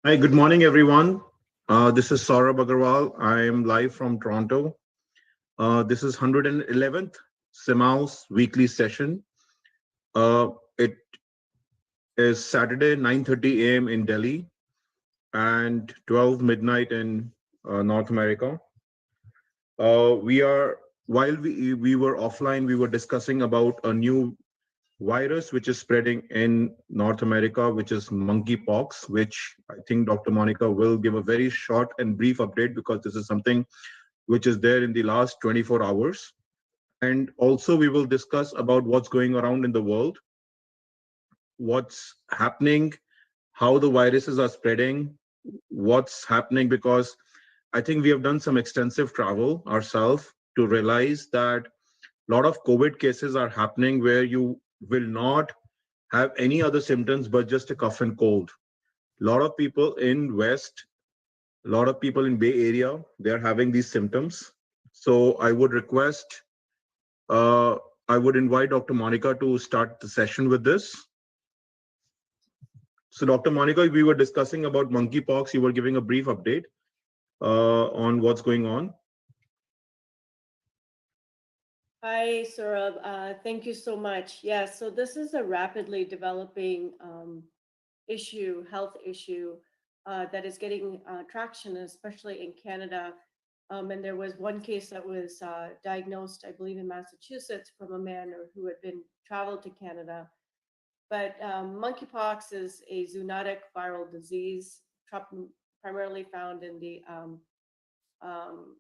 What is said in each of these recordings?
Hi, good morning, everyone. This is Saurabh Agarwal. I am live from Toronto. This is 111th CMAAO's weekly session. It is Saturday, 9:30 a.m. in Delhi and 12 midnight in North America. We are while we were offline, we were discussing about a new virus which is spreading in North America, which is monkeypox, which I think Dr. Monica will give a very short and brief update because this is something which is there in the last 24 hours. And also, we will discuss about what's going around in the world, what's happening, how the viruses are spreading, what's happening, because I think we have done some extensive travel ourselves to realize that a lot of COVID cases are happening where you will not have any other symptoms but just a cough and cold. A lot of people in West, a lot of people in Bay Area, they're having these symptoms. So uh, I would invite Dr. Monica to start the session with this. So, Dr. Monica, we were discussing about monkeypox. You were giving a brief update on what's going on. Hi, Saurabh. Thank you so much. Yeah, so this is a rapidly developing health issue that is getting traction, especially in Canada. And there was one case that was diagnosed, I believe, in Massachusetts from a man who had been traveled to Canada. But monkeypox is a zoonotic viral disease, primarily found um,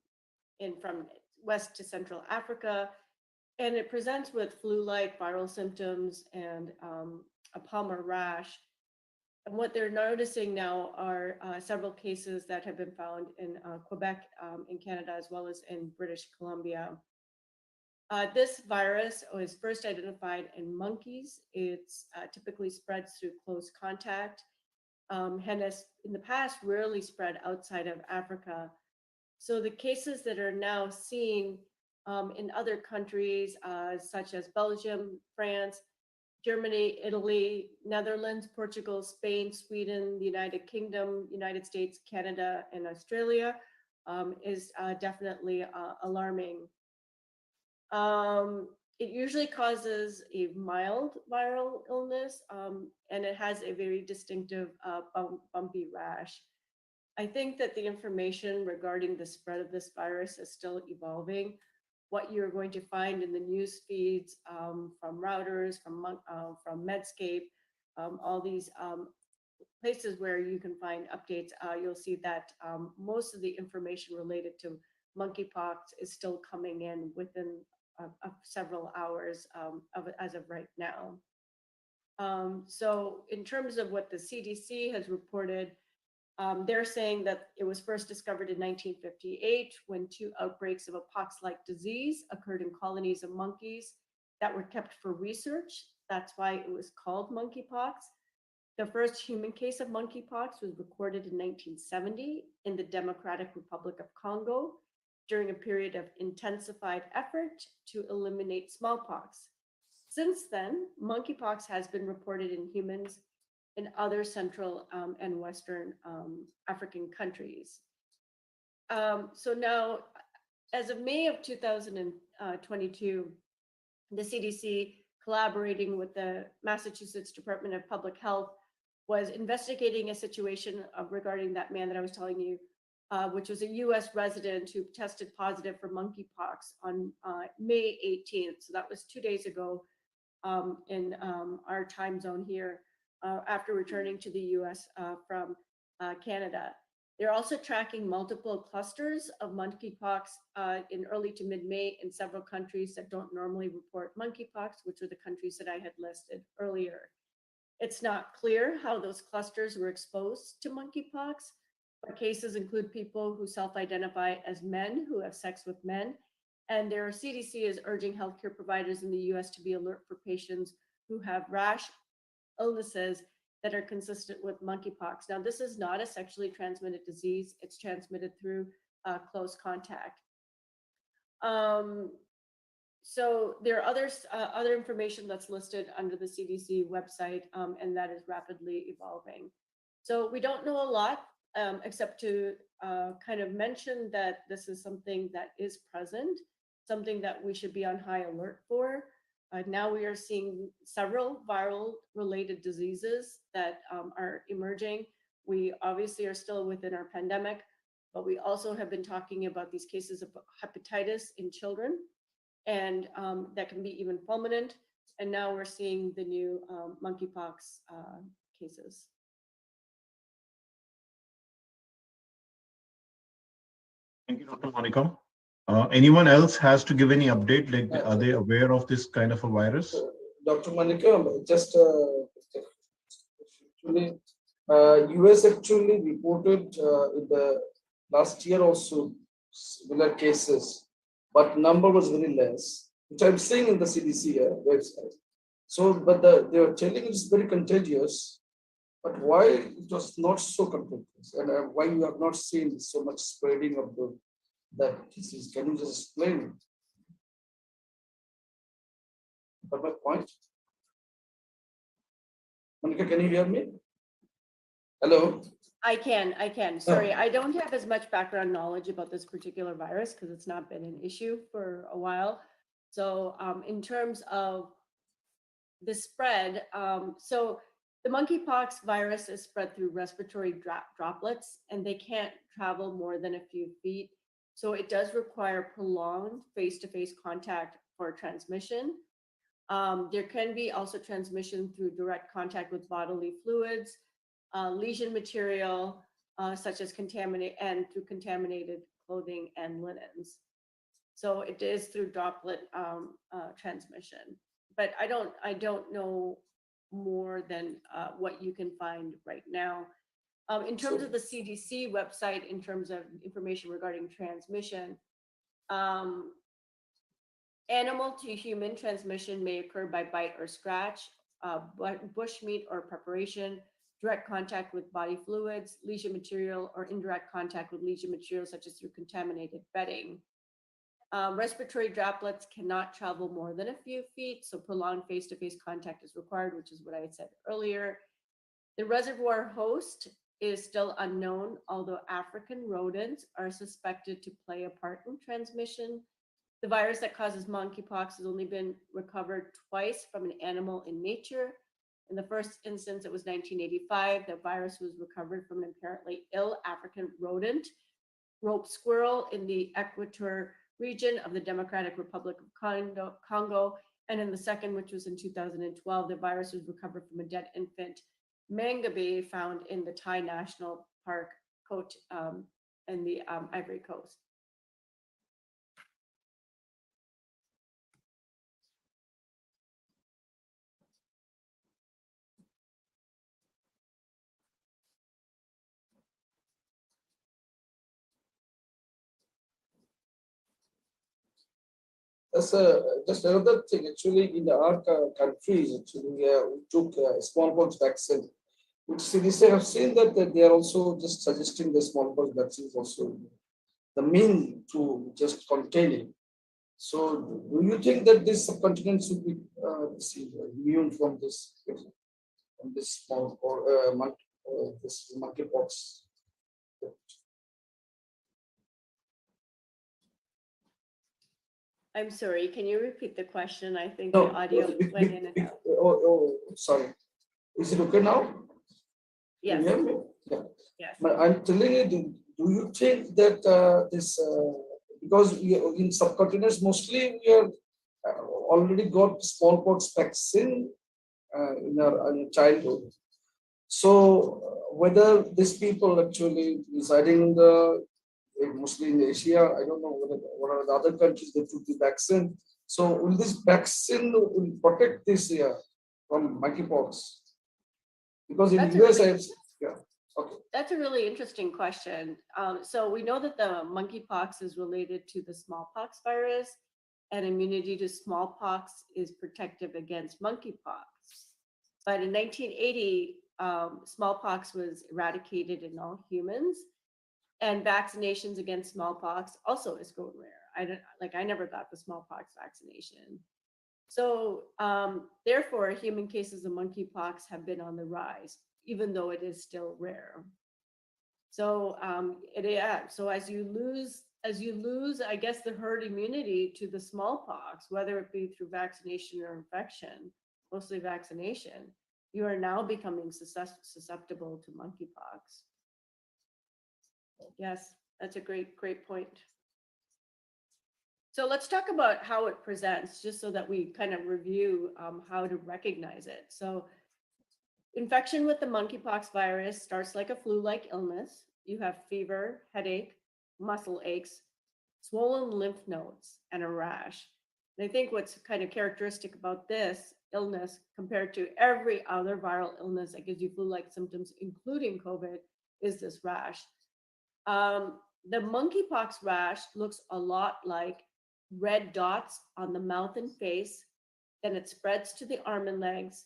in from West to Central Africa, and it presents with flu-like viral symptoms and a palmar rash. And what they're noticing now are several cases that have been found in Quebec, in Canada, as well as in British Columbia. This virus was first identified in monkeys. It's typically spreads through close contact, and has in the past rarely spread outside of Africa. So the cases that are now seen in other countries, such as Belgium, France, Germany, Italy, Netherlands, Portugal, Spain, Sweden, the United Kingdom, United States, Canada, and Australia, is definitely alarming. It usually causes a mild viral illness, and it has a very distinctive bumpy rash. I think that the information regarding the spread of this virus is still evolving. What you're going to find in the news feeds, from routers, from Medscape, all these places where you can find updates, you'll see that most of the information related to monkeypox is still coming in within several hours as of right now. So, in terms of what the CDC has reported, they're saying that it was first discovered in 1958 when two outbreaks of a pox-like disease occurred in colonies of monkeys that were kept for research. That's why it was called monkeypox. The first human case of monkeypox was recorded in 1970 in the Democratic Republic of Congo during a period of intensified effort to eliminate smallpox. Since then, monkeypox has been reported in humans in other Central and Western African countries. So now, as of May of 2022, the CDC, collaborating with the Massachusetts Department of Public Health, was investigating a situation regarding that man that I was telling you, which was a US resident who tested positive for monkeypox on May 18th. So that was 2 days ago, in our time zone here, after returning to the US from Canada. They're also tracking multiple clusters of monkeypox in early to mid May in several countries that don't normally report monkeypox, which are the countries that I had listed earlier. It's not clear how those clusters were exposed to monkeypox, but cases include people who self identify as men who have sex with men. And their CDC is urging healthcare providers in the US to be alert for patients who have rash, illnesses that are consistent with monkeypox. Now, this is not a sexually transmitted disease, it's transmitted through close contact. Um, so there are other information that's listed under the CDC website, and that is rapidly evolving. So we don't know a lot, except to kind of mention that this is something that is present, something that we should be on high alert for. Now we are seeing several viral related diseases that are emerging. We obviously are still within our pandemic, but we also have been talking about these cases of hepatitis in children, and that can be even fulminant. And now we're seeing the new monkeypox cases. Thank you, Dr. Monica. Anyone else has to give any update? Like, are they aware of this kind of a virus? Dr. Monica, just actually, US actually reported in the last year also similar cases, but number was very less, which I'm seeing in the CDC website. So, but they are telling it's very contagious, but why it was not so contagious, and why you have not seen so much spreading of that disease? Can you just explain? Got my point? Monica, can you hear me? Hello? I can. Sorry, I don't have as much background knowledge about this particular virus because it's not been an issue for a while. So in terms of the spread, so the monkeypox virus is spread through respiratory droplets, and they can't travel more than a few feet. So it does require prolonged face-to-face contact for transmission. There can be also transmission through direct contact with bodily fluids, lesion material, such as through contaminated clothing and linens. So it is through droplet transmission. But I don't know more than what you can find right now. In terms of the CDC website, in terms of information regarding transmission, animal to human transmission may occur by bite or scratch, bushmeat or preparation, direct contact with body fluids, lesion material, or indirect contact with lesion material, such as through contaminated bedding. Respiratory droplets cannot travel more than a few feet, so prolonged face-to-face contact is required, which is what I had said earlier. The reservoir host is still unknown, although African rodents are suspected to play a part in transmission. The virus that causes monkeypox has only been recovered twice from an animal in nature. In the first instance, it was 1985. The virus was recovered from an apparently ill African rodent, rope squirrel, in the Equator region of the Democratic Republic of Congo. And in the second, which was in 2012, the virus was recovered from a dead infant mangabe found in the Thai National Park, in the Ivory Coast. That's just another thing. Actually, in our countries, actually, we took smallpox vaccine. Which CDC have seen that they are also just suggesting the smallpox vaccine is also the mean to just contain it. So, do you think that this subcontinent should be immune from this small or this monkeypox? I'm sorry, can you repeat the question? I think No, the audio went in and out. sorry. Is it okay now? Yes. You hear me? Yeah. Yes. But I'm telling you, do you think that because in subcontinents mostly we are already got smallpox vaccine in our childhood. So whether these people actually residing in mostly in Asia, I don't know what are the other countries that took the vaccine. So will this vaccine will protect this from monkeypox? Because in That's US, yeah. Okay. That's a really interesting question. So we know that the monkeypox is related to the smallpox virus, and immunity to smallpox is protective against monkeypox. But in 1980, smallpox was eradicated in all humans, and vaccinations against smallpox also is grown rare. I never got the smallpox vaccination. So therefore, human cases of monkeypox have been on the rise. even though it is still rare. So so as you lose, I guess, the herd immunity to the smallpox, whether it be through vaccination or infection, mostly vaccination, you are now becoming susceptible to monkeypox. Yes, that's a great point. So let's talk about how it presents, just so that we kind of review how to recognize it. So infection with the monkeypox virus starts like a flu-like illness. You have fever, headache, muscle aches, swollen lymph nodes, and a rash. And I think what's kind of characteristic about this illness compared to every other viral illness that gives you flu-like symptoms, including COVID, is this rash. The monkeypox rash looks a lot like red dots on the mouth and face. Then it spreads to the arm and legs.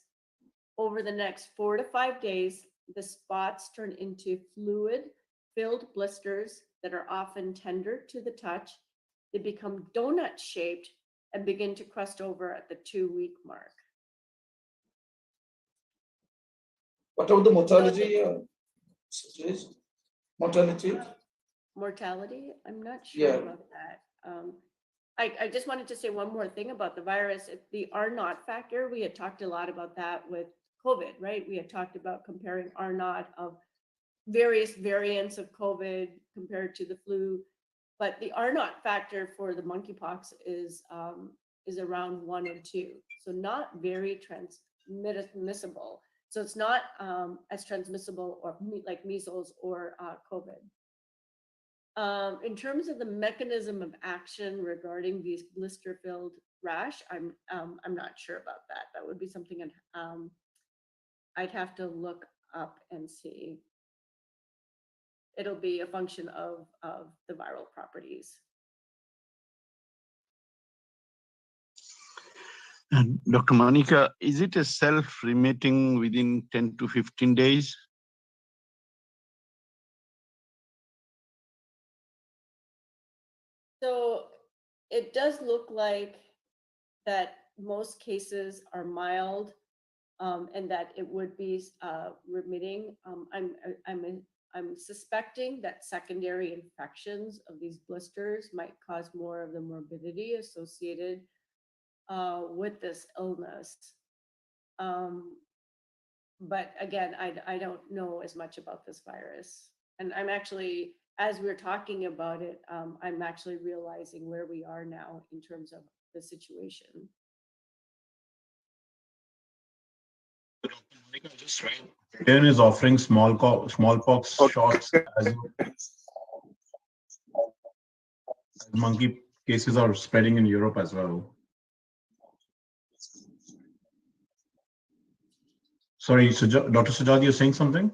Over the next 4 to 5 days, the spots turn into fluid-filled blisters that are often tender to the touch. They become donut-shaped and begin to crust over at the 2-week mark. What about the mortality? Mortality? Mortality? I'm not sure Yeah. about that. I just wanted to say one more thing about the virus. The R naught factor, we had talked a lot about that with COVID, right? We had talked about comparing R naught of various variants of COVID compared to the flu, but the R naught factor for the monkeypox is around 1 and 2, so not very transmissible. So it's not as transmissible or like measles or COVID. In terms of the mechanism of action regarding these blister-filled rash, I'm not sure about that. That would be something I'd have to look up and see. It'll be a function of the viral properties. And Dr. Monica, is it a self-remitting within 10 to 15 days? So it does look like that most cases are mild, and that it would be remitting. I'm suspecting that secondary infections of these blisters might cause more of the morbidity associated with this illness. But again, I don't know as much about this virus. And I'm actually, as we're talking about it, I'm actually realizing where we are now in terms of the situation. Britain is offering smallpox shots as monkey cases are spreading in Europe as well. Sorry, Dr. Sajad, you're saying something?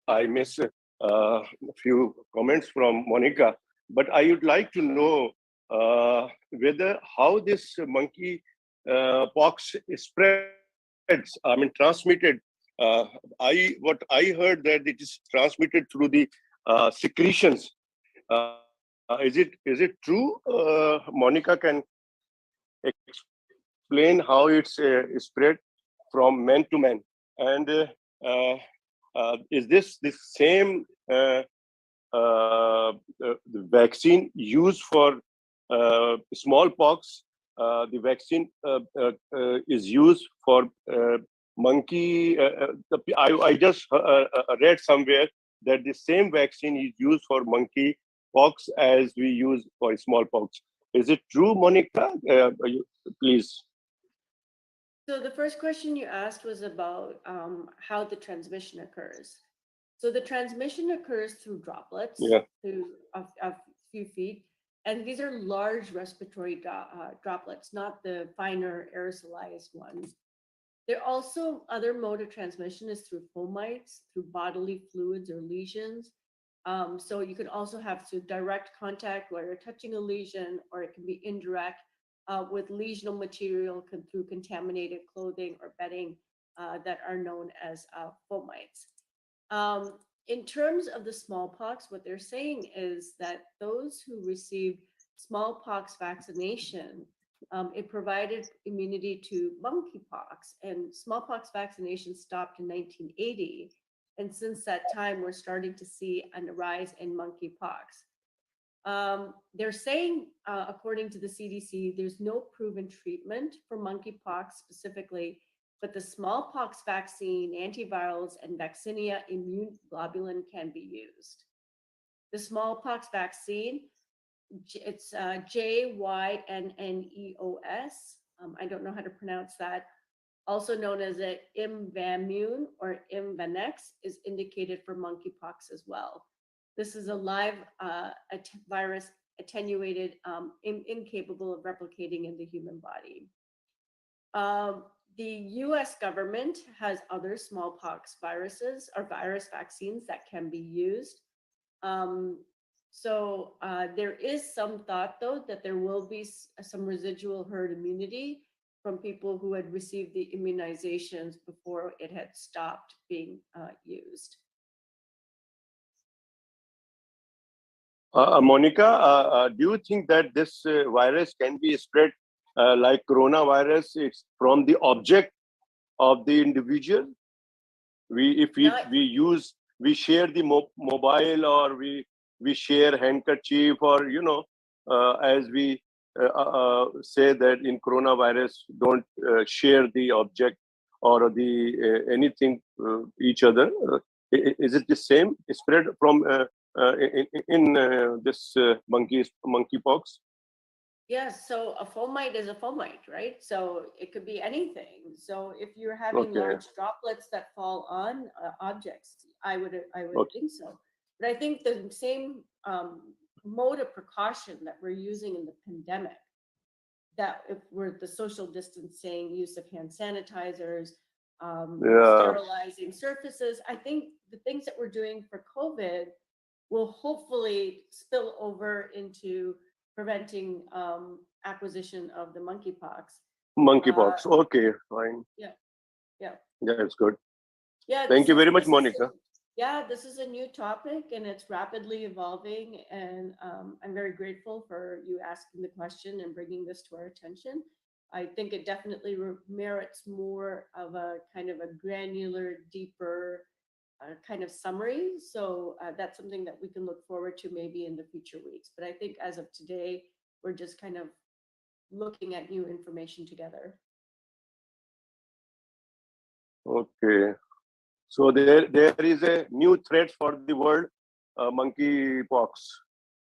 I missed a few comments from Monica, but I would like to know how this monkey pox spreads. I mean, transmitted. What I heard that it is transmitted through the secretions. Is it true? Monica can explain how it's spread from man to man, and is this the same the vaccine used for smallpox? The vaccine is used for monkey. I just read somewhere that the same vaccine is used for monkey pox as we use for smallpox. Is it true, Monica? Please. So the first question you asked was about how the transmission occurs. So the transmission occurs through droplets, through a few feet, and these are large respiratory droplets, not the finer aerosolized ones. There also other mode of transmission is through fomites, through bodily fluids or lesions. So you can also have direct contact where you're touching a lesion, or it can be indirect with lesional material through contaminated clothing or bedding that are known as fomites. In terms of the smallpox, what they're saying is that those who received smallpox vaccination, it provided immunity to monkeypox, and smallpox vaccination stopped in 1980. And since that time, we're starting to see a rise in monkeypox. They're saying, according to the CDC, there's no proven treatment for monkeypox specifically, but the smallpox vaccine, antivirals, and vaccinia immune globulin can be used. The smallpox vaccine, it's JYNNEOS. I don't know how to pronounce that. Also known as a Imvamune or Imvanex, is indicated for monkeypox as well. This is a live virus attenuated, incapable of replicating in the human body. The US government has other smallpox viruses or virus vaccines that can be used. There is some thought, though, that there will be some residual herd immunity from people who had received the immunizations before it had stopped being used. Monica, do you think that this virus can be spread like coronavirus? It's from the object of the individual. We share the mobile, or we share handkerchief, or as we say that in coronavirus, don't share the object or the anything each other. Is it the same spread from in this monkeypox? Yes, so a fomite is a fomite, right? So it could be anything. So if you're having Okay. large droplets that fall on objects, I would Okay. think so. But I think the same mode of precaution that we're using in the pandemic, that if we're the social distancing, use of hand sanitizers, sterilizing surfaces, I think the things that we're doing for COVID will hopefully spill over into preventing acquisition of the monkeypox. Monkeypox. Okay, fine. Yeah. That's good. Yeah. Thank you very much, Monica. This is a new topic and it's rapidly evolving, and I'm very grateful for you asking the question and bringing this to our attention. I think it definitely merits more of a kind of a granular, deeper kind of summary. So that's something that we can look forward to maybe in the future weeks. But I think as of today, we're just kind of looking at new information together. Okay. So there is a new threat for the world, monkeypox.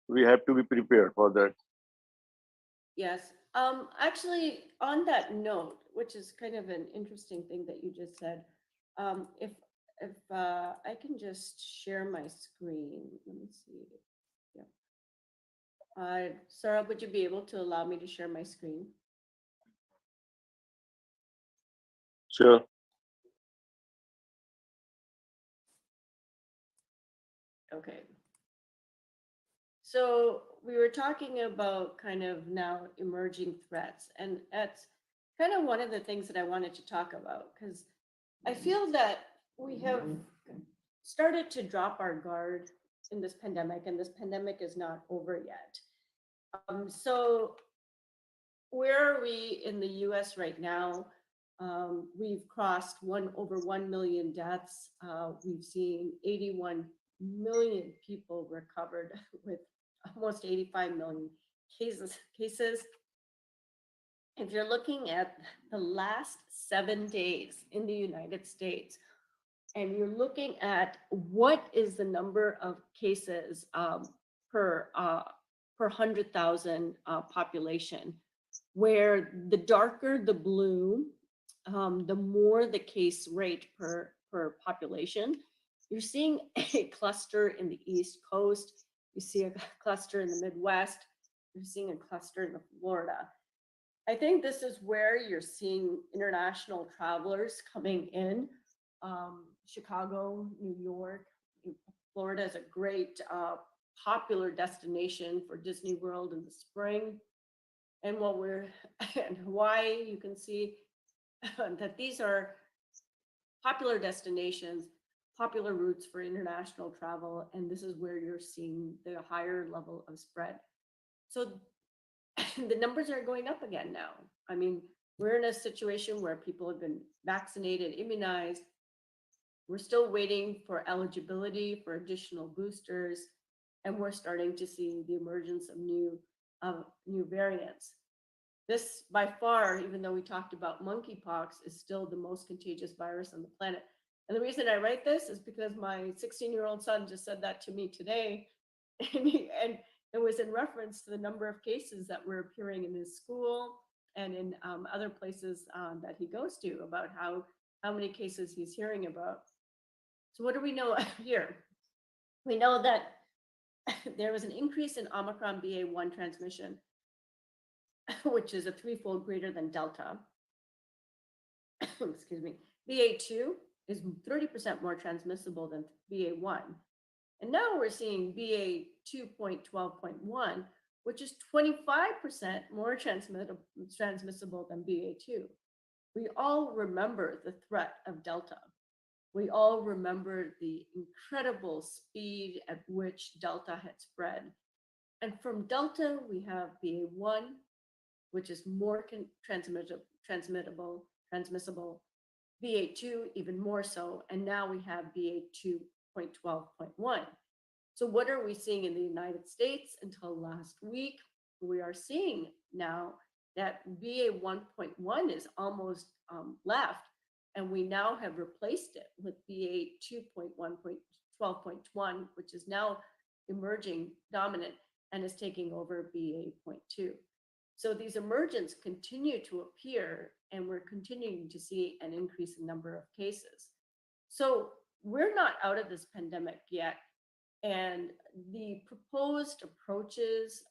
We have to be prepared for that. Yes. Actually, on that note, which is kind of an interesting thing that you just said, if I can just share my screen, let me see. Yeah. Sarah, would you be able to allow me to share my screen? Sure. Okay. So we were talking about kind of now emerging threats, and that's kind of one of the things that I wanted to talk about, because I feel that we have started to drop our guard in this pandemic, and this pandemic is not over yet. So where are we in the US right now? We've crossed over 1 million deaths. We've seen 81 million people recovered with almost 85 million cases. If you're looking at the last 7 days in the United States, and you're looking at what is the number of cases per 100,000 population, where the darker the blue, the more the case rate per population. You're seeing a cluster in the East Coast. You see a cluster in the Midwest. You're seeing a cluster in Florida. I think this is where you're seeing international travelers coming in. Chicago, New York, Florida is a great popular destination for Disney World in the spring. And while we're in Hawaii, you can see that these are popular destinations, popular routes for international travel, and this is where you're seeing the higher level of spread. So the numbers are going up again now. I mean, we're in a situation where people have been vaccinated, immunized. We're still waiting for eligibility for additional boosters, and we're starting to see the emergence of new variants. This, by far, even though we talked about monkeypox, is still the most contagious virus on the planet. And the reason I write this is because my 16-year-old son just said that to me today, and it was in reference to the number of cases that were appearing in his school and in other places that he goes to, about how many cases he's hearing about. So what do we know here? We know that there was an increase in Omicron BA.1 transmission, which is a threefold greater than Delta. Excuse me. BA.2 is 30% more transmissible than BA.1. And now we're seeing BA 2.12.1, which is 25% more transmissible than BA2. We all remember the threat of Delta. We all remember the incredible speed at which Delta had spread. And from Delta, we have BA1, which is more transmissible, BA2 even more so, and now we have BA2.12.1. So what are we seeing in the United States? Until last week, we are seeing now that BA1.1 is almost left, and we now have replaced it with BA2.1.12.1, which is now emerging dominant and is taking over BA.2. So these emergents continue to appear, and we're continuing to see an increase in number of cases. So we're not out of this pandemic yet. And the proposed approaches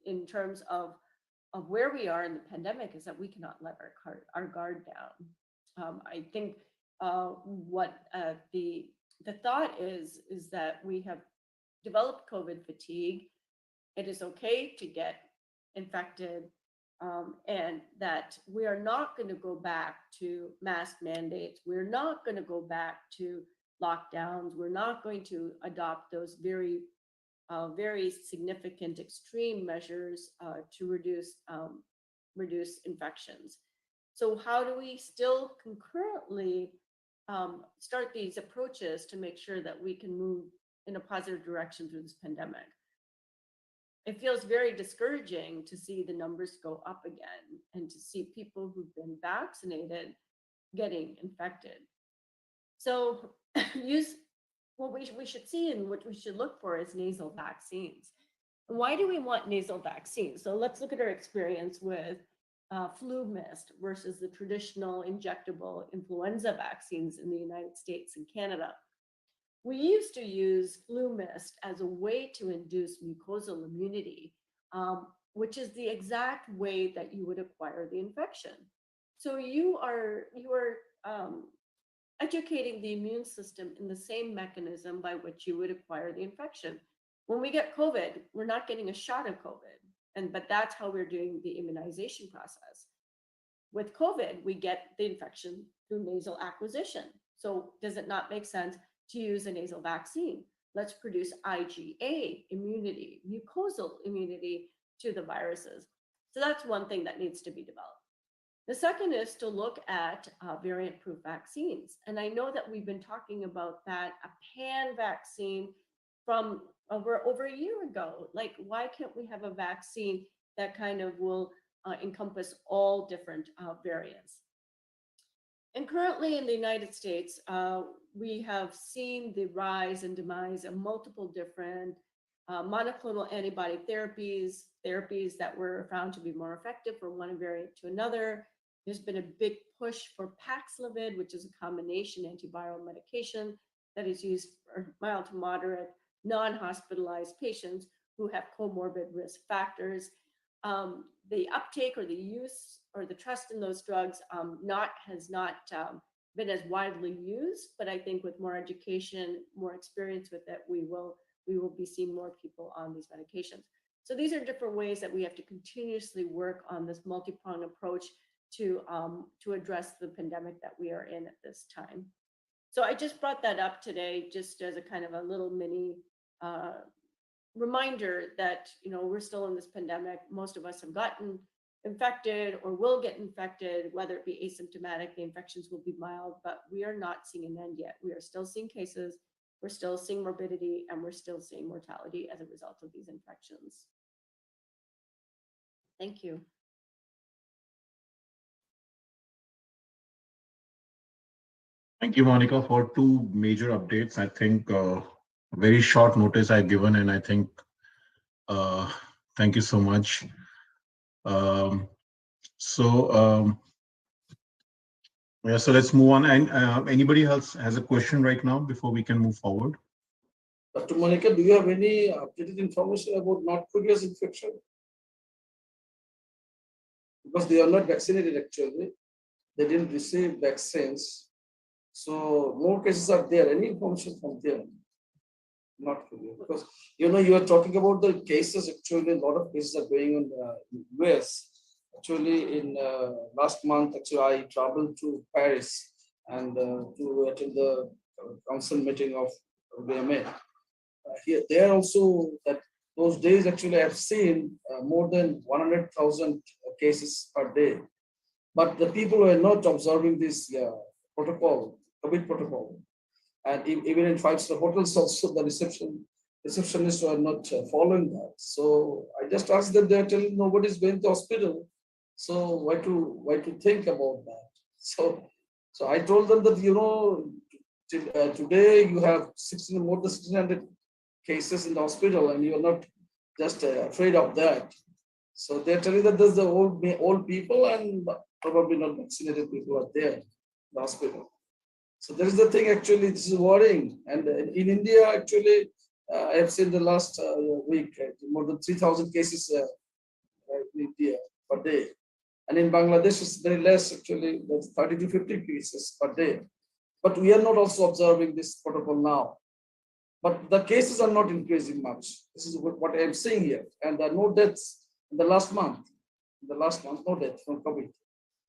in terms of where we are in the pandemic is that we cannot let our guard down. I think what the thought is that we have developed COVID fatigue. It is okay to get infected, and that we are not going to go back to mask mandates. We're not going to go back to lockdowns. We're not going to adopt those very, very significant extreme measures to reduce infections. So how do we still concurrently start these approaches to make sure that we can move in a positive direction through this pandemic? It feels very discouraging to see the numbers go up again and to see people who've been vaccinated getting infected. So what we should see and what we should look for is nasal vaccines. And why do we want nasal vaccines? So let's look at our experience with flu mist versus the traditional injectable influenza vaccines in the United States and Canada. We used to use flu mist as a way to induce mucosal immunity, which is the exact way that you would acquire the infection. So you are educating the immune system in the same mechanism by which you would acquire the infection. When we get COVID, we're not getting a shot of COVID, but that's how we're doing the immunization process. With COVID, we get the infection through nasal acquisition. So does it not make sense to use a nasal vaccine? Let's produce IgA immunity, mucosal immunity to the viruses. So that's one thing that needs to be developed. The second is to look at variant-proof vaccines. And I know that we've been talking about that, a pan vaccine from over a year ago. Like, why can't we have a vaccine that kind of will encompass all different variants? And currently in the United States, we have seen the rise and demise of multiple different monoclonal antibody therapies that were found to be more effective from one variant to another. There's been a big push for Paxlovid, which is a combination antiviral medication that is used for mild to moderate, non-hospitalized patients who have comorbid risk factors. The uptake or the use or the trust in those drugs has not been as widely used, but I think with more education, more experience with it, we will be seeing more people on these medications. So these are different ways that we have to continuously work on this multi-pronged approach to address the pandemic that we are in at this time. So I just brought that up today, just as a kind of a little mini reminder that, we're still in this pandemic. Most of us have gotten infected or will get infected, whether it be asymptomatic, the infections will be mild, but we are not seeing an end yet. We are still seeing cases, we're still seeing morbidity, and we're still seeing mortality as a result of these infections. Thank you. Thank you, Monica, for two major updates. I think very short notice I've given, and I think thank you so much. Um, so yeah, so let's move on. And anybody else has a question right now before we can move forward? Dr. Monica, do you have any updated information about North Korea's infection? Because they are not vaccinated actually. They didn't receive vaccines. So more cases are there. Any information from there? Not Korea. Because you are talking about the cases, actually a lot of cases are going on in US. Actually, in last month, actually, I traveled to Paris and to attend the council meeting of BMA. Here, there also that those days actually I have seen more than 100,000 cases per day. But the people were not observing this protocol, COVID protocol. And even in five-star hotels also the receptionists were not following that. So I just asked them, they're telling nobody's going to hospital. So why to think about that? So I told them that, today you have more than 1,600 cases in the hospital and you're not just afraid of that. So they're telling that there's the old people and probably not vaccinated people are there in the hospital. So there is the thing actually, this is worrying. And in India, actually, I have seen the last week, more than 3,000 cases in India per day. And in Bangladesh, it's very less actually, that's 30 to 50 cases per day. But we are not also observing this protocol now. But the cases are not increasing much. This is what I am seeing here. And there are no deaths in the last month. In the last month, no deaths from COVID.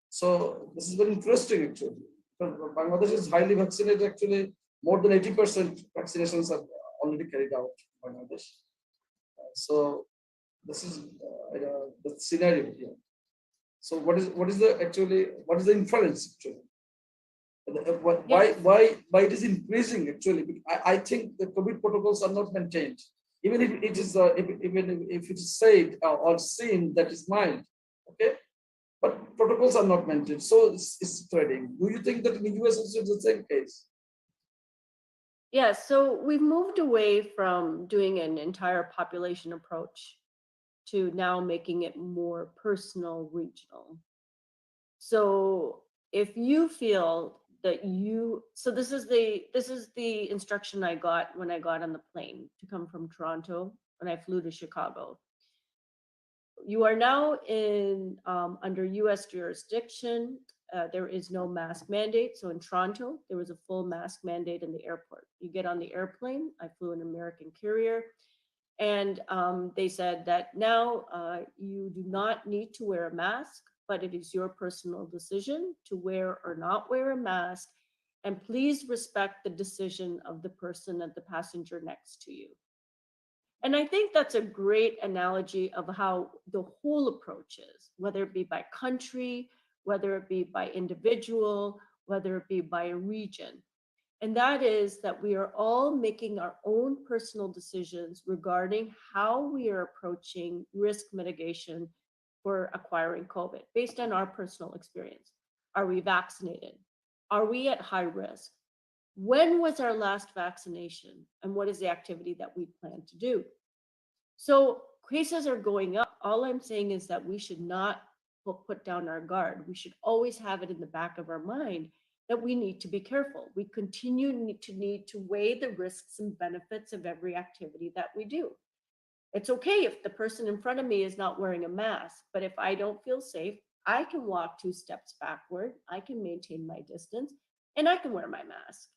So this is very interesting actually. Bangladesh is highly vaccinated actually. More than 80% vaccinations are already carried out in Bangladesh. So this is the scenario here. So what is the inference actually? Why it is increasing actually? I think the COVID protocols are not maintained. Even if it is even if it is said or seen that is mild, okay, but protocols are not maintained, so it's spreading. Do you think that in the US also it's the same case? Yeah, so we've moved away from doing an entire population approach to now making it more personal, regional. So if you feel that so this is the instruction I got when I got on the plane to come from Toronto when I flew to Chicago. You are now in under US jurisdiction. There is no mask mandate. So in Toronto, there was a full mask mandate in the airport. You get on the airplane. I flew an American carrier. And they said that now you do not need to wear a mask, but it is your personal decision to wear or not wear a mask. And please respect the decision of the person at the passenger next to you. And I think that's a great analogy of how the whole approach is, whether it be by country, whether it be by individual, whether it be by a region. And that is that we are all making our own personal decisions regarding how we are approaching risk mitigation for acquiring COVID based on our personal experience. Are we vaccinated? Are we at high risk? When was our last vaccination? And what is the activity that we plan to do? So cases are going up. All I'm saying is that we should not put down our guard. We should always have it in the back of our mind that we need to be careful. We continue to need to weigh the risks and benefits of every activity that we do. It's okay if the person in front of me is not wearing a mask, but if I don't feel safe, I can walk 2 steps backward, I can maintain my distance, and I can wear my mask.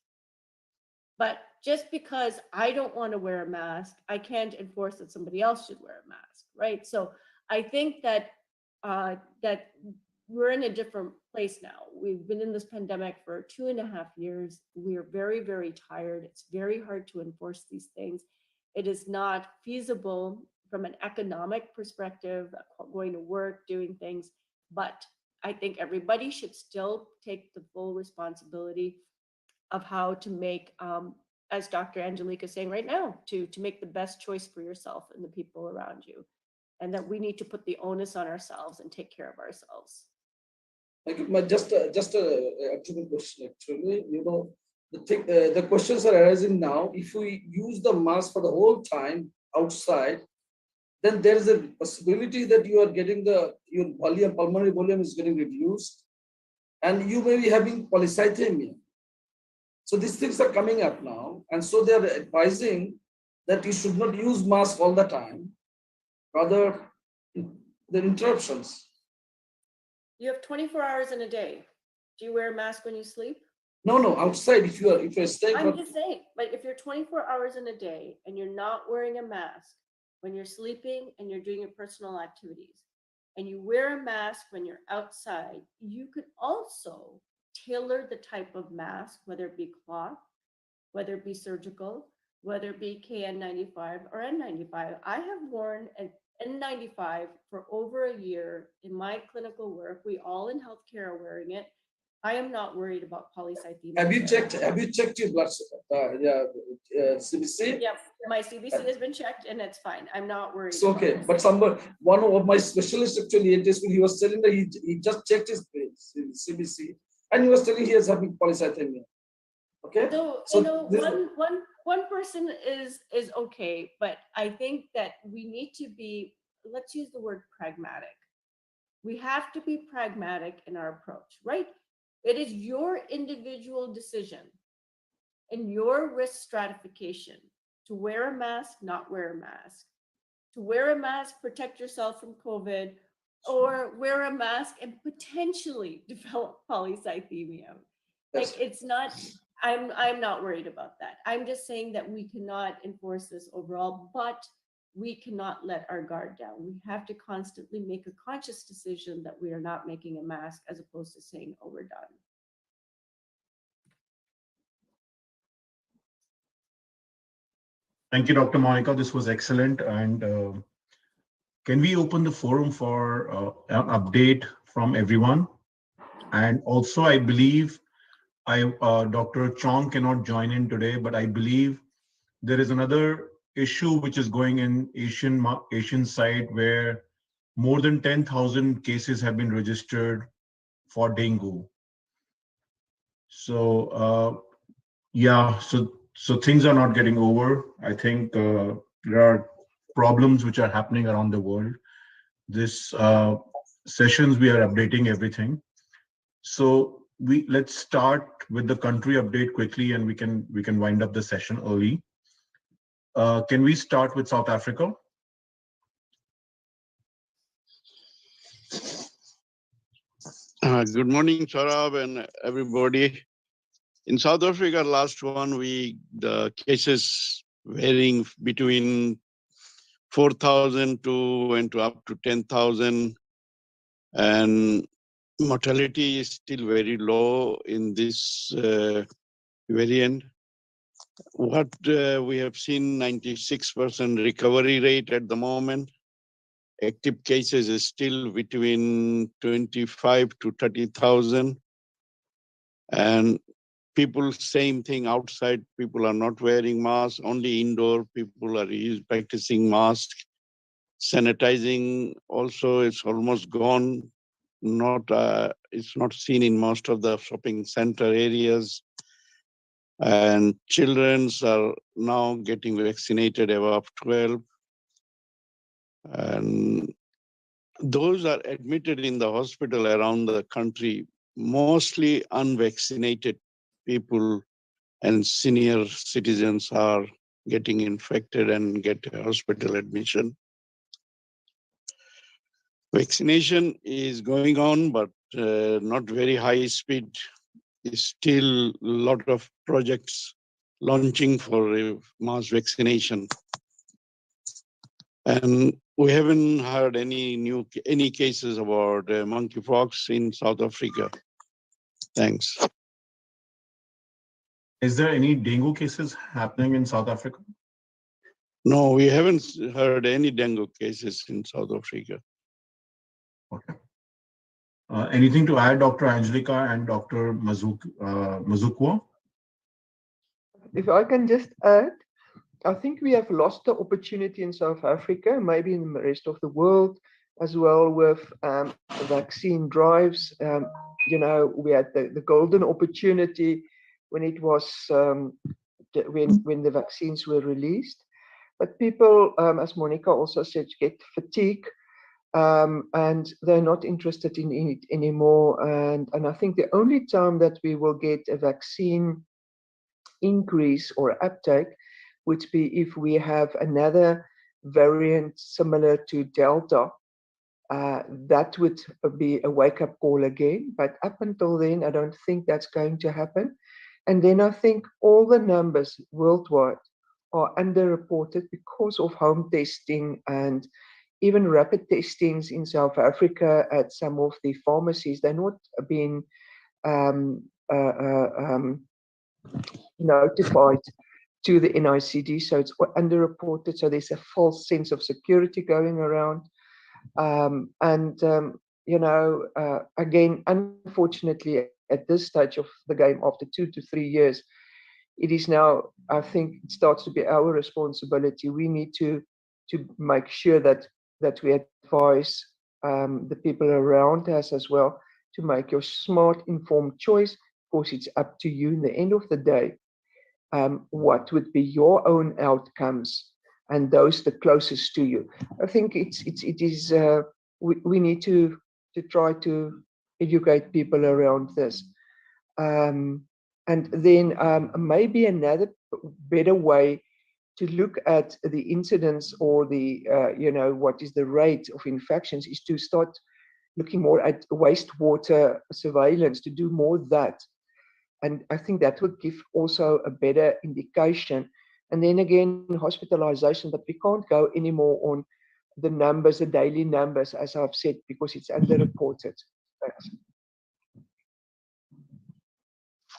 But just because I don't want to wear a mask, I can't enforce that somebody else should wear a mask, right? So I think that that we're in a different place now. We've been in this pandemic for 2.5 years. We are very, very tired. It's very hard to enforce these things. It is not feasible from an economic perspective, going to work, doing things. But I think everybody should still take the full responsibility of how to make, as Dr. Angelica is saying right now, to make the best choice for yourself and the people around you. And that we need to put the onus on ourselves and take care of ourselves. Just a actual question. Actually, the questions are arising now. If we use the mask for the whole time outside, then there is a possibility that you are getting your volume, pulmonary volume is getting reduced, and you may be having polycythemia. So these things are coming up now, and so they are advising that you should not use mask all the time, rather the interruptions. You have 24 hours in a day. Do you wear a mask when you sleep? No, outside, if you're staying. I'm just saying, but if you're 24 hours in a day and you're not wearing a mask when you're sleeping and you're doing your personal activities, and you wear a mask when you're outside, you could also tailor the type of mask, whether it be cloth, whether it be surgical, whether it be KN95 or N95. I have worn an N95 for over a year in my clinical work. We all in healthcare are wearing it. I am not worried about polycythemia. Have you checked your blood CBC? Yeah, my CBC has been checked and it's fine. I'm not worried. It's okay. But one of my specialists actually in this, he was telling that he just checked his CBC and he was telling he is having polycythemia. Okay. So one person is okay, but I think that we need to be, let's use the word pragmatic. We have to be pragmatic in our approach, right? It is your individual decision and your risk stratification to wear a mask, not wear a mask. To wear a mask, protect yourself from COVID, or wear a mask and potentially develop polycythemia. Like it's not, I'm not worried about that. I'm just saying that we cannot enforce this overall, but we cannot let our guard down. We have to constantly make a conscious decision that we are not making a mask as opposed to saying, oh, we're done. Thank you, Dr. Monica. This was excellent. And can we open the forum for an update from everyone? And also, I believe Dr. Chong cannot join in today, but I believe there is another issue which is going in Asian side where more than 10,000 cases have been registered for dengue. So yeah, so things are not getting over. I think there are problems which are happening around the world. This sessions we are updating everything. So let's start with the country update quickly, and we can wind up the session early. Can we start with South Africa? Good morning, Saurabh and everybody. In South Africa, last 1 week, the cases varying between 4,000 to up to 10,000, and mortality is still very low in this variant. What we have seen, 96% recovery rate at the moment. Active cases is still between 25 to 30,000. And people, same thing outside, people are not wearing masks, only indoor people are practicing masks. Sanitizing also is almost gone. It's not seen in most of the shopping center areas. And children are now getting vaccinated above 12. And those are admitted in the hospital around the country, mostly unvaccinated people and senior citizens are getting infected and get a hospital admission. Vaccination is going on, but not very high speed. Is still a lot of projects launching for mass vaccination. And we haven't heard any cases about monkeypox in South Africa. Thanks. Is there any dengue cases happening in South Africa? No, we haven't heard any dengue cases in South Africa. Okay. Anything to add, Dr. Angelica and Dr. Mazukwa? If I can just add, I think we have lost the opportunity in South Africa, maybe in the rest of the world as well, with vaccine drives. We had the golden opportunity when it was when the vaccines were released. But people, as Monica also said, get fatigue, and they're not interested in it anymore. And I think the only time that we will get a vaccine increase or uptake would be if we have another variant similar to Delta. That would be a wake-up call again. But up until then, I don't think that's going to happen. And then I think all the numbers worldwide are underreported because of home testing and even rapid testings in South Africa at some of the pharmacies. They're not being notified to the NICD, so it's underreported. So there's a false sense of security going around. Again, unfortunately, at this stage of the game, after 2 to 3 years, it is now, I think, it starts to be our responsibility. We need to make sure that we advise the people around us as well to make your smart, informed choice. Of course, it's up to you in the end of the day. What would be your own outcomes and those the closest to you? I think it is we need to try to educate people around this, and then maybe another better way to look at the incidence or the what is the rate of infections is to start looking more at wastewater surveillance, to do more of that. And I think that would give also a better indication. And then again, hospitalization, but we can't go anymore on the numbers, the daily numbers, as I've said, because it's underreported. Thanks.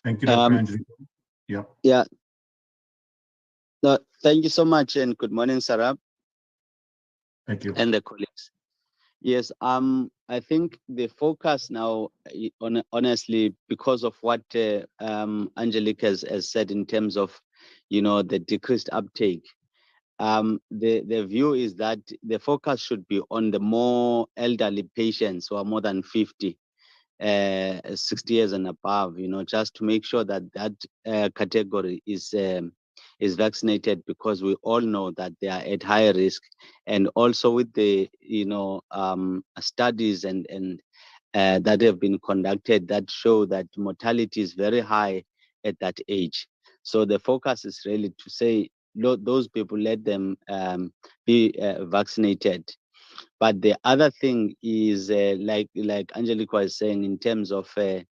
Thank you, Dr. Angelica. Yeah. Yeah. No, thank you so much, and good morning, Sarab. Thank you. And the colleagues. Yes, I think the focus now, honestly, because of what Angelica has said in terms of, the decreased uptake, the view is that the focus should be on the more elderly patients who are more than 50, 60 years and above, just to make sure that category is vaccinated, because we all know that they are at higher risk. And also with the studies and that have been conducted that show that mortality is very high at that age. So the focus is really to say those people, let them be vaccinated. But the other thing is, like Angelica was saying, in terms of the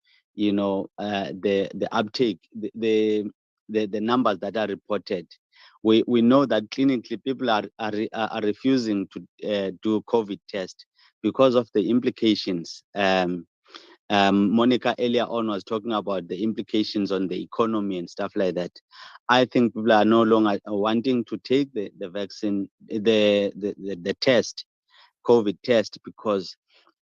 uptake, the numbers that are reported, we know that clinically people are refusing to do COVID test because of the implications. Monica earlier on was talking about the implications on the economy and stuff like that. I think people are no longer wanting to take the vaccine, the test, COVID test, because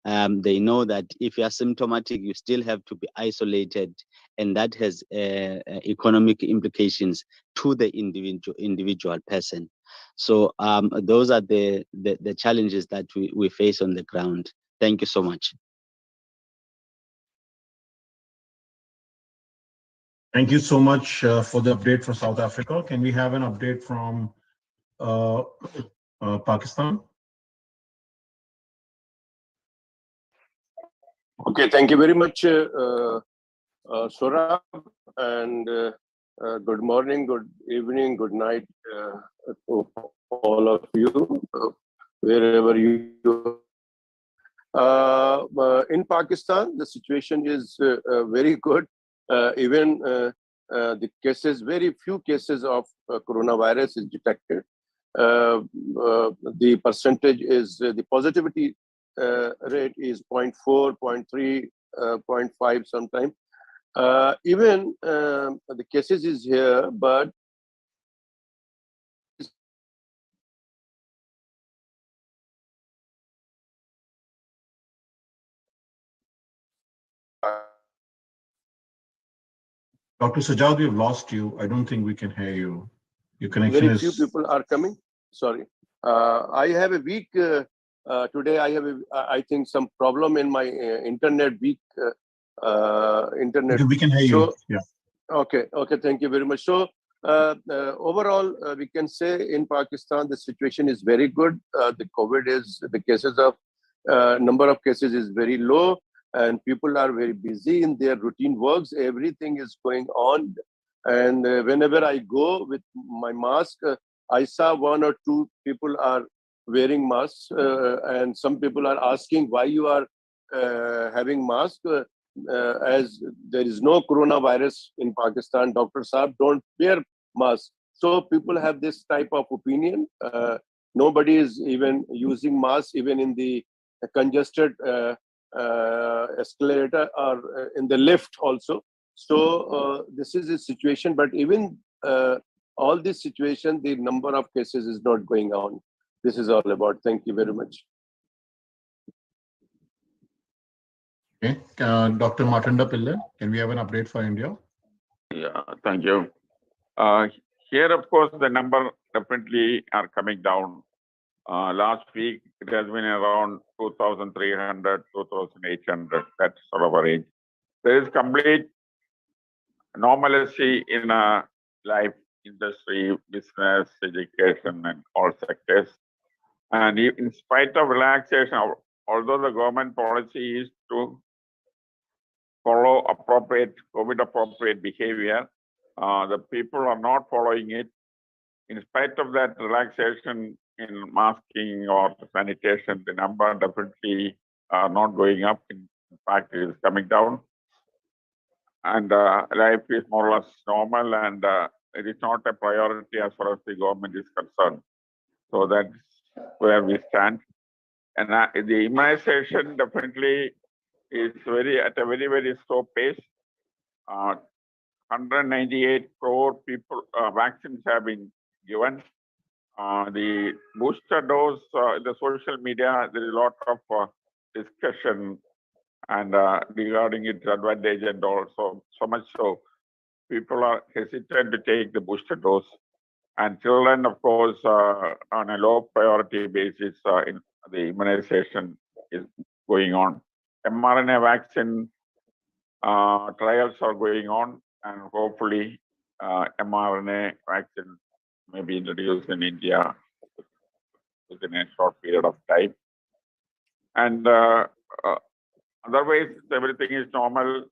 they know that if you are symptomatic, you still have to be isolated, and that has economic implications to the individual person. So those are the challenges that we face on the ground. Thank you so much. Thank you so much for the update for South Africa. Can we have an update from Pakistan? Okay, thank you very much, Saurabh, and good morning, good evening, good night to all of you, wherever you are. In Pakistan, the situation is very good. Even the cases, very few cases of coronavirus is detected. The percentage is, the positivity rate is 0.4, 0.3, 0.5 sometimes. Even the cases is here, but Dr. Sajad, we've lost you. I don't think we can hear you. Your connection Very few is. people are coming. Sorry. I have a weak, today I have, I think, some problem in my internet, weak internet. Okay, we can hear you. So, Yeah. okay, thank you very much. So, overall, we can say in Pakistan, the situation is very good. The COVID the cases of, number of cases is very low, and people are very busy in their routine works. Everything is going on. And whenever I go with my mask, I saw one or two people are wearing masks, and some people are asking why you are having mask. As there is no coronavirus in Pakistan, Dr. Saab don't wear mask. So people have this type of opinion. Nobody is even using mask, even in the congested escalator or in the lift also. So this is a situation, but even all this situation, the number of cases is not going on. This is all about. Thank you very much. Okay. Dr. Matanda Pillai, can we have an update for India? Yeah, thank you. Here, of course, the number definitely are coming down. Last week, it has been around 2,300, 2,800, that sort of a range. There is complete normalcy in life, industry, business, education, and all sectors. And in spite of relaxation, although the government policy is to follow appropriate, COVID-appropriate behavior, the people are not following it. In spite of that relaxation in masking or sanitation, the number definitely are not going up. In fact, it is coming down. And life is more or less normal, and it is not a priority as far as the government is concerned. So that's where we stand. And the immunization definitely is at a very, very slow pace. 198 crore people vaccines have been given. The booster dose, the social media, there is a lot of discussion and regarding its advantage, and also so much so people are hesitant to take the booster dose. And children, of course, on a low priority basis, in the immunization is going on. mRNA vaccine trials are going on, and hopefully mRNA vaccine may be introduced in India within a short period of time. And otherwise, everything is normal.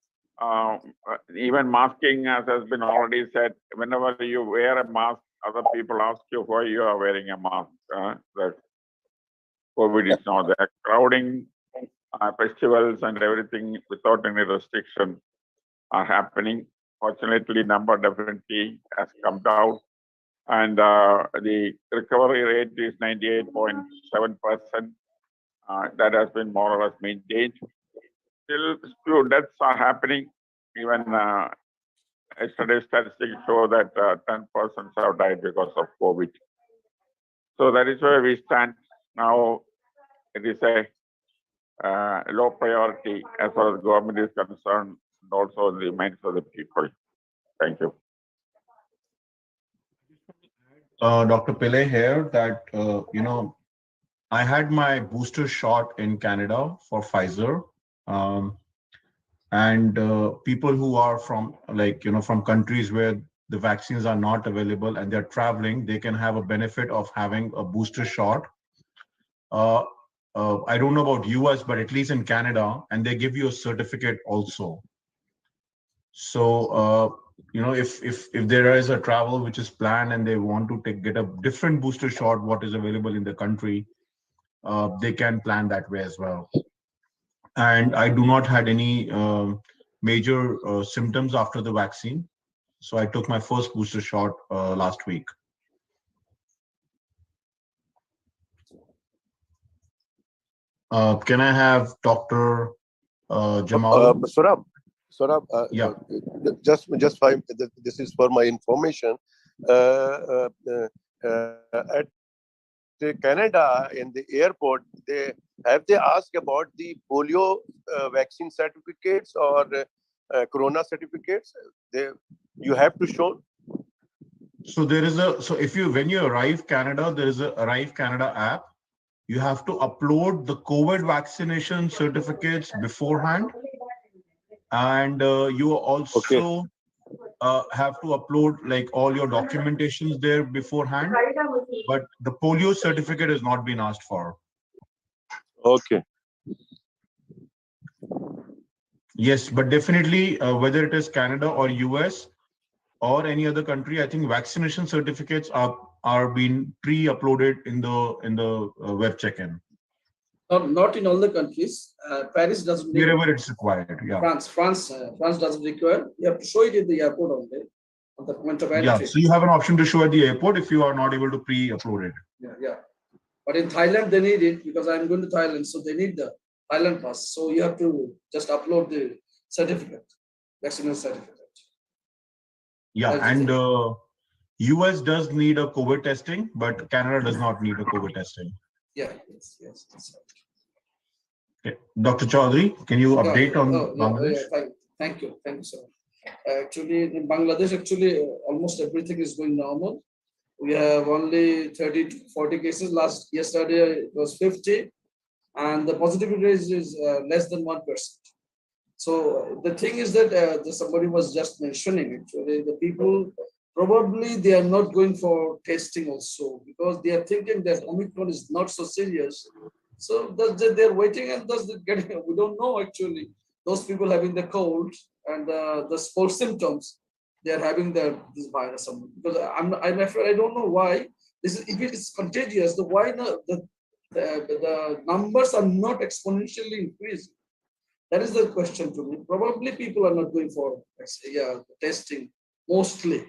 Even masking, as has been already said, whenever you wear a mask, other people ask you why you are wearing a mask. The COVID is not there. Crowding, festivals and everything without any restriction are happening. Fortunately, number definitely has come down, and the recovery rate is 98.7%. That has been more or less maintained. Still, few deaths are happening. Even yesterday's statistics show that 10 persons have died because of COVID. So that is where we stand now. It is a low priority as far as government is concerned, and also in the minds of the people. Thank you. Dr. Pillai here that, I had my booster shot in Canada for Pfizer. And people who are from from countries where the vaccines are not available and they're traveling, they can have a benefit of having a booster shot. I don't know about US, but at least in Canada, and they give you a certificate also. So if there is a travel which is planned and they want to get a different booster shot, what is available in the country, they can plan that way as well. And I do not had any major symptoms after the vaccine. So I took my first booster shot last week. Can I have Dr. Jamal? Saurabh, Yeah. just 5. This is for my information. At Canada, in the airport, they asked about the polio vaccine certificates or corona certificates. You have to show. So there is a, so if you, when you arrive Canada, there is a Arrive Canada app. You have to upload the COVID vaccination certificates beforehand. And you Okay. also have to upload like all your documentations there beforehand. But the polio certificate has not been asked for. Okay. Yes, but definitely whether it is Canada or US or any other country, I think vaccination certificates are being pre-uploaded in the web check-in. Not in all the countries. Paris doesn't need. Wherever it's required, yeah. France doesn't require. You have to show it in the airport only, on the point of entry. Yeah, so you have an option to show at the airport if you are not able to pre-upload it. Yeah. But in Thailand, they need it because I'm going to Thailand, so they need the Thailand pass. So you have to just upload the certificate, vaccination certificate. Yeah, and US does need a COVID testing, but Canada does not need a COVID testing. Yeah, yes. Okay. Dr. Chaudhary, can you update on Bangladesh? Thank you, sir. Actually, in Bangladesh, almost everything is going normal. We have only 30 to 40 cases. Yesterday it was 50, and the positivity rate is less than 1%. So the thing is that somebody was just mentioning, actually, the people probably they are not going for testing also because they are thinking that Omicron is not so serious. So they're waiting and thus getting. We don't know actually. Those people having the cold and the sports symptoms, they are having this virus. Because I'm afraid I don't know why this is. If it is contagious, why the numbers are not exponentially increasing? That is the question to me. Probably people are not going for testing mostly,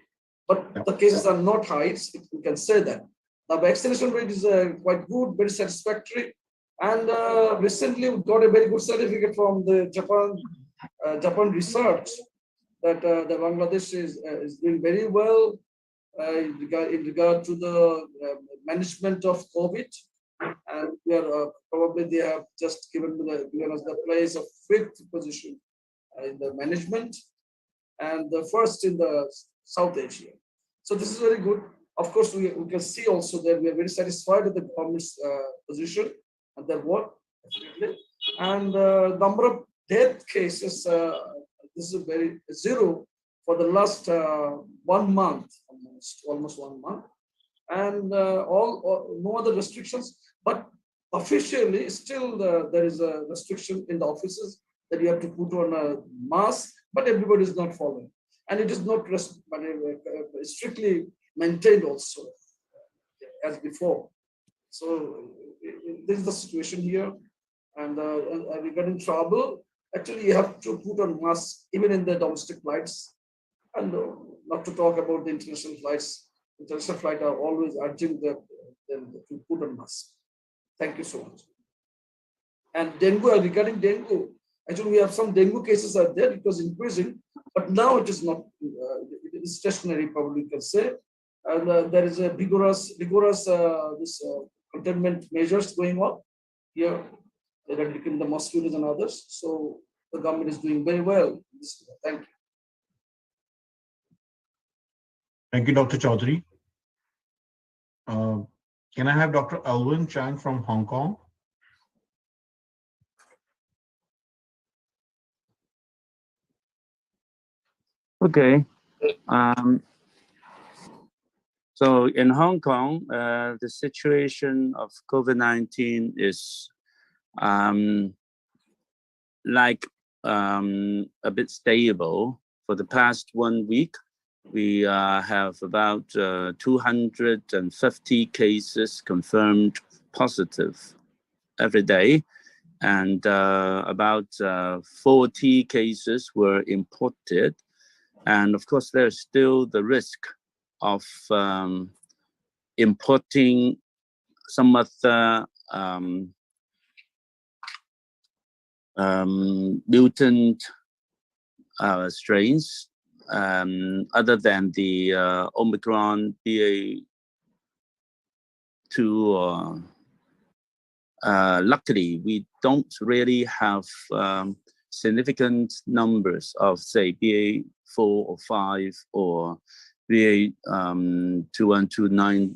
but the cases are not high. We can say that. The vaccination rate is quite good, very satisfactory. And recently we got a very good certificate from the Japan research that the Bangladesh is doing very well in regard to the management of COVID. And we are probably they have just given us the place of 5th position in the management and the first in the South Asia. So this is very good. Of course, we can see also that we are very satisfied with the government's position and their work, definitely. And number of death cases, this is very zero for the last 1 month, almost 1 month. And no other restrictions, but officially still there is a restriction in the offices that you have to put on a mask, but everybody is not following, and it is not strictly maintained also as before. So this is the situation here, and regarding travel, actually you have to put on mask even in the domestic flights, and not to talk about the international flights. International flight are always urging them to put on mask. Thank you so much. And dengue, regarding dengue, actually we have some dengue cases are there. It was increasing, but now it is not. It is stationary, probably you can say. And there is a vigorous containment measures going on here, eradicating the mosquitoes and others. So the government is doing very well. Thank you. Thank you, Dr. Chaudhary. Can I have Dr. Alvin Chang from Hong Kong? Okay. So in Hong Kong, the situation of COVID-19 is a bit stable. For the past 1 week, we have about 250 cases confirmed positive every day, and about 40 cases were imported. And of course, there's still the risk of importing some other mutant strains other than the Omicron BA2. Luckily, we don't really have significant numbers of, say, BA4 or 5 or BA2129,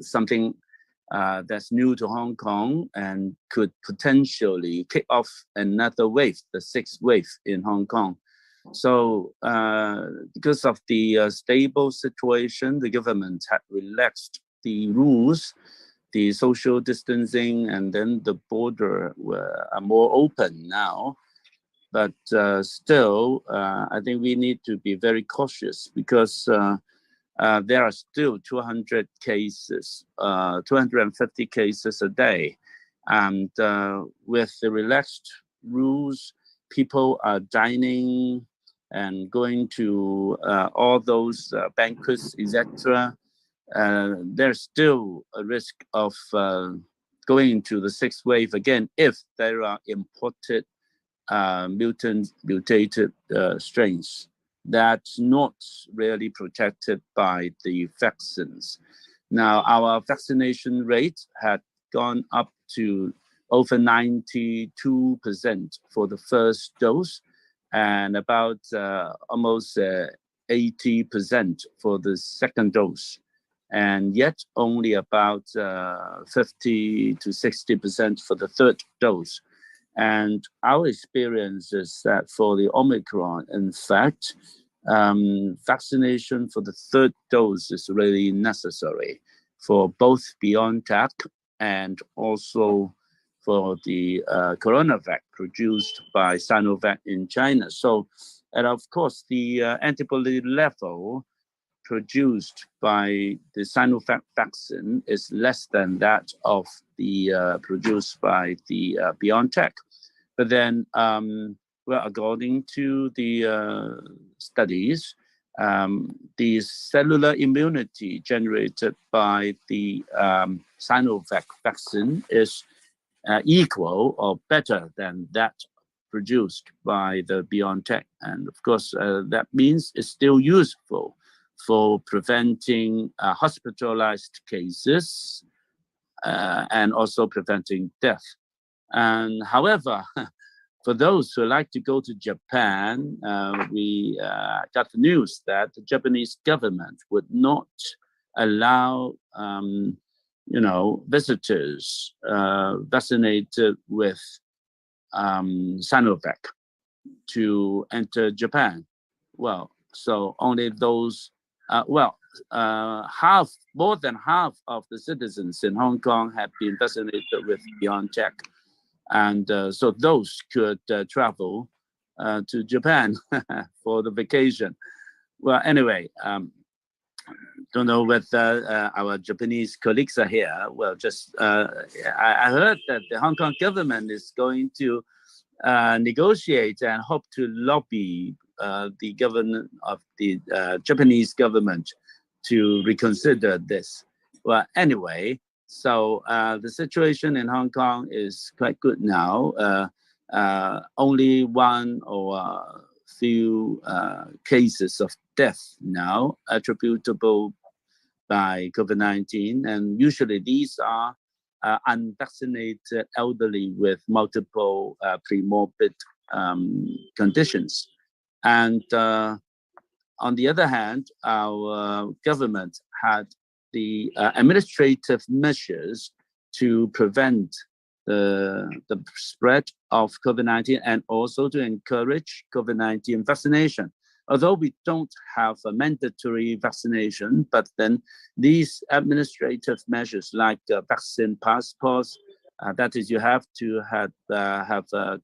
something that's new to Hong Kong and could potentially kick off another wave, the sixth wave in Hong Kong. So because of the stable situation, the government had relaxed the rules, the social distancing, and then the border are more open now. But still, I think we need to be very cautious because there are still 200 cases, 250 cases a day. And with the relaxed rules, people are dining and going to all those banquets, etc. There's still a risk of going into the sixth wave again if there are imported mutated strains that's not really protected by the vaccines. Now, our vaccination rate had gone up to over 92% for the first dose and about almost 80% for the second dose. And yet only about 50 to 60% for the third dose. And our experience is that for the Omicron, in fact, vaccination for the third dose is really necessary for both BioNTech and also for the CoronaVac produced by Sinovac in China. So, and of course, the antibody level produced by the Sinovac vaccine is less than that of the produced by the BioNTech. But then, well, according to the studies, the cellular immunity generated by the Sinovac vaccine is equal or better than that produced by the BioNTech. And of course, that means it's still useful for preventing hospitalized cases and also preventing death. And however, for those who like to go to Japan, we got the news that the Japanese government would not allow, visitors vaccinated with Sinovac to enter Japan. Well, so only those, more than half of the citizens in Hong Kong have been vaccinated with BioNTech. And so those could travel to Japan for the vacation. Well, anyway, don't know whether our Japanese colleagues are here. Well, just I heard that the Hong Kong government is going to negotiate and hope to lobby the government of the Japanese government to reconsider this. Well, anyway, so the situation in Hong Kong is quite good now. Only one or few cases of death now attributable by COVID-19, and usually these are unvaccinated elderly with multiple premorbid conditions. And on the other hand, our government had the administrative measures to prevent the spread of COVID-19 and also to encourage COVID-19 vaccination. Although we don't have a mandatory vaccination, but then these administrative measures like vaccine passports, that is, you have to have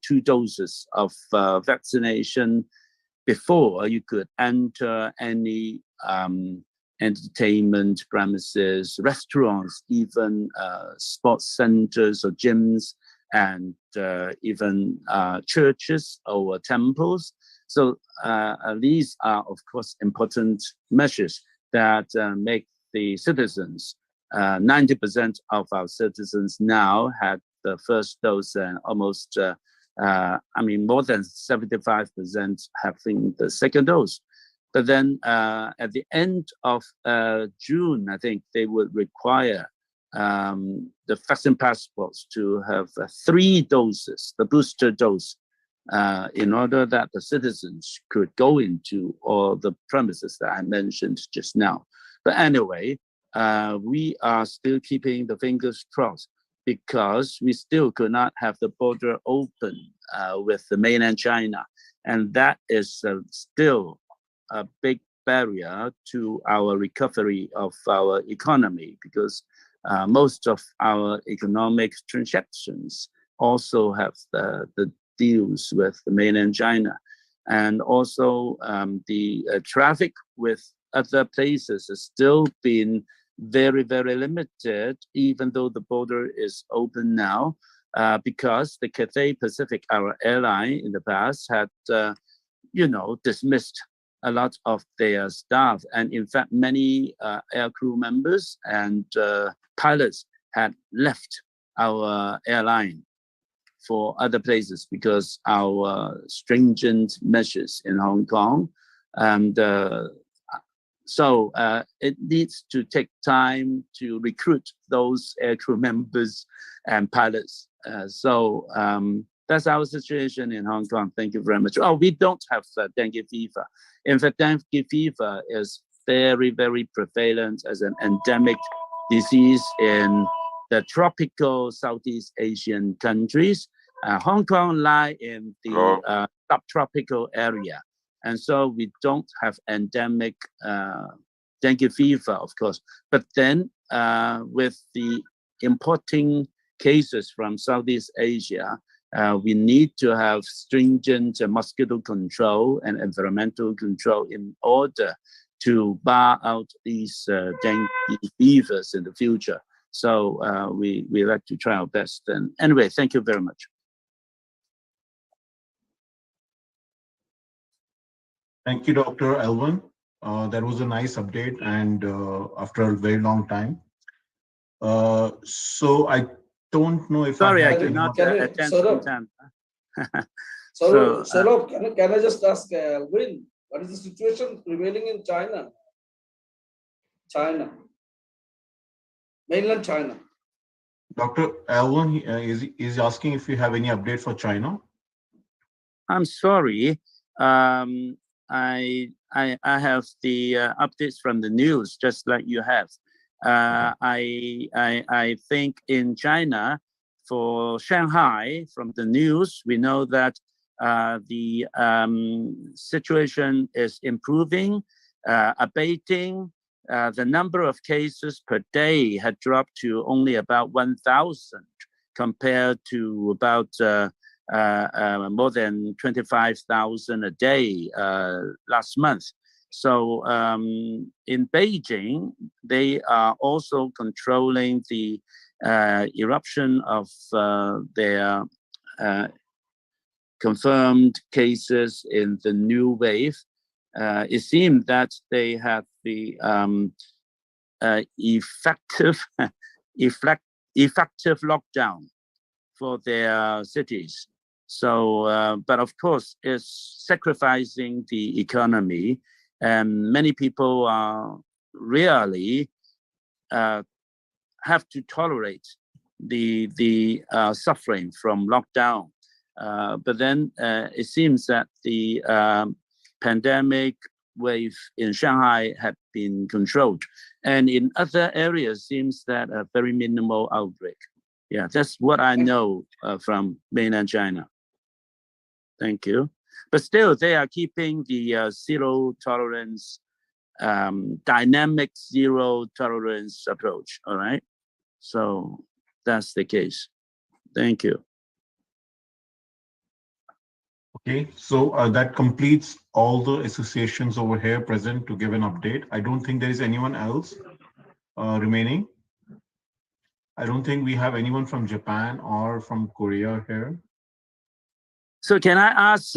2 doses of vaccination before you could enter any entertainment premises, restaurants, even sports centers or gyms, and even churches or temples. So these are, of course, important measures that make the citizens, 90% of our citizens now had the first dose and almost, more than 75% having the second dose. But then at the end of June, I think they would require the vaccine passports to have 3 doses, the booster dose, in order that the citizens could go into all the premises that I mentioned just now. But anyway, we are still keeping the fingers crossed because we still could not have the border open with the mainland China. And that is still a big barrier to our recovery of our economy because most of our economic transactions also have the deals with the mainland China. And also the traffic with other places has still been very, very limited, even though the border is open now, because the Cathay Pacific, our airline in the past, had, dismissed a lot of their staff. And in fact, many air crew members and pilots had left our airline for other places because our stringent measures in Hong Kong. And so it needs to take time to recruit those aircrew members and pilots. So that's our situation in Hong Kong. Thank you very much. Oh, we don't have dengue fever. In fact, dengue fever is very, very prevalent as an endemic disease in the tropical Southeast Asian countries. Hong Kong lie in the subtropical area. And so we don't have endemic dengue fever, of course. But then with the importing cases from Southeast Asia, we need to have stringent mosquito control and environmental control in order to bar out these dengue fevers in the future. So we like to try our best. And anyway, thank you very much. Thank you, Dr. Elvin. That was a nice update, and after a very long time. So I don't know if Sorry, I have could not anyone- attend in time. Saurabh, can I just ask Alvin, what is the situation prevailing in China? Mainland China. Dr. Elvin is asking if you have any update for China. I'm sorry. I have the updates from the news, just like you have. I think in China, for Shanghai, from the news, we know that the situation is improving, abating. The number of cases per day had dropped to only about 1,000 compared to about more than 25,000 a day last month. So in Beijing, they are also controlling the eruption of their confirmed cases in the new wave. It seemed that they have the effective lockdown for their cities. So, but of course, it's sacrificing the economy, and many people really have to tolerate the suffering from lockdown. But then it seems that the pandemic wave in Shanghai had been controlled, and in other areas seems that a very minimal outbreak. Yeah, that's what I know from mainland China. Thank you. But still, they are keeping the zero tolerance, dynamic zero tolerance approach. All right. So that's the case. Thank you. Okay, so that completes all the associations over here present to give an update. I don't think there is anyone else remaining. I don't think we have anyone from Japan or from Korea here. So can I ask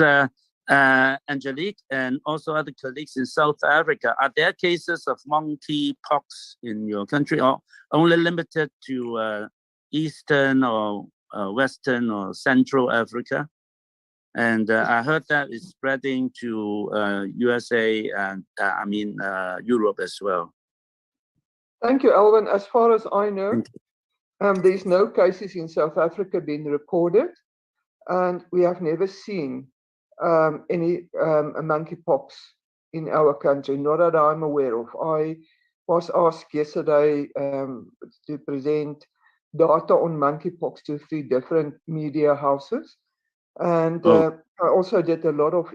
Angelique and also other colleagues in South Africa, are there cases of monkeypox in your country or only limited to Eastern or Western or Central Africa? And I heard that it's spreading to USA and Europe as well. Thank you, Alvin. As far as I know, there's no cases in South Africa being reported. and we have never seen any monkeypox in our country, not that I'm aware of. I was asked yesterday to present data on monkeypox to 3 different media houses, and I also did a lot of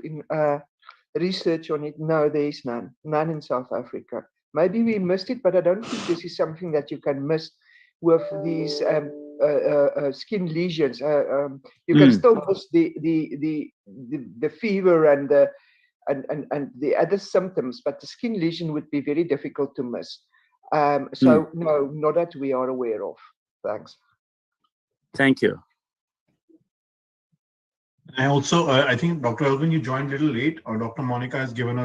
research on it. No, there is none in South Africa. Maybe we missed it, but I don't think this is something that you can miss with these skin lesions. You can still miss the fever and the other symptoms, but the skin lesion would be very difficult to miss. So no, not that we are aware of. Thanks. Thank you. I also, I think, Dr. Elvin, you joined a little late. Dr. Monica has given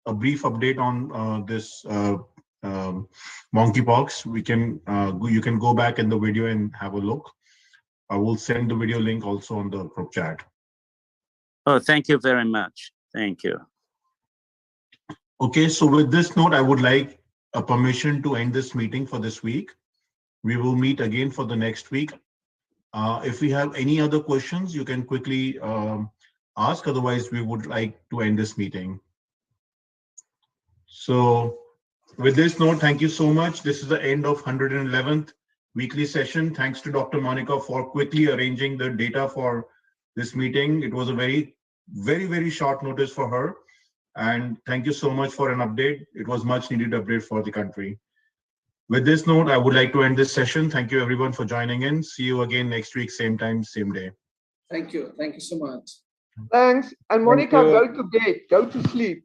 a brief update on this monkeypox. You can go back in the video and have a look. I will send the video link also on the group chat. Oh, thank you very much. Thank you. Okay, so with this note, I would like a permission to end this meeting for this week. We will meet again for the next week. If we have any other questions, you can quickly ask. Otherwise, we would like to end this meeting. So with this note, thank you so much. This is the end of 111th weekly session. Thanks to Dr. Monica for quickly arranging the data for this meeting. It was a very, very short notice for her. And thank you so much for an update. It was much needed update for the country. With this note, I would like to end this session. Thank you everyone for joining in. See you again next week, same time, same day. Thank you. Thank you so much. Thanks. And Monica, go to bed. Go to sleep.